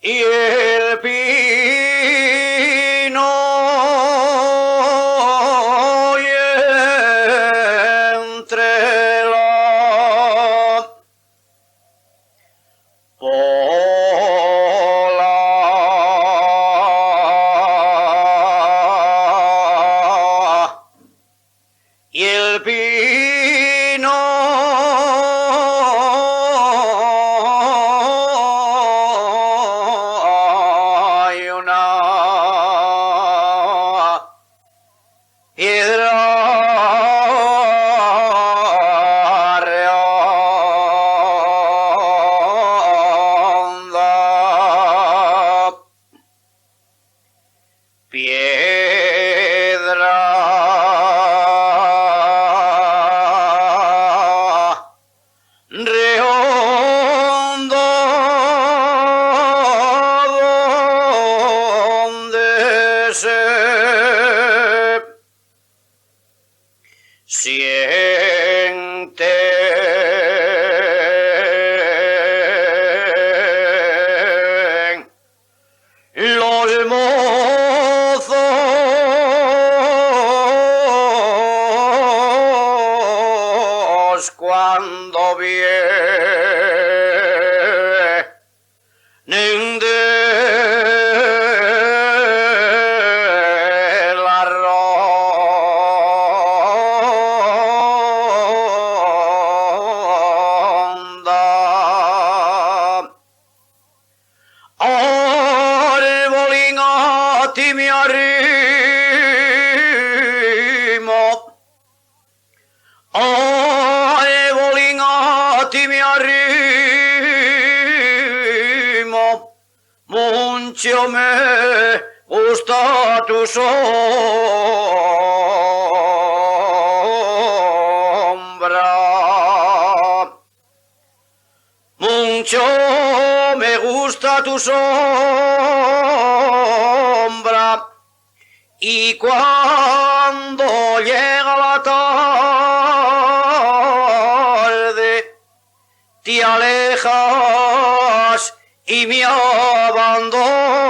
Y el pino y entre la pola y el pino hay una piedra redonda, redondo donde se sienten los mozos cuando vienen de la ronda. Arbolín, a ti me arrimo. Arbolín, a ti me arrimo. Mucho me gusta tu sombra. Mucho me gusta tu sombra y cuando llega la tarde te alejas y me abandonas.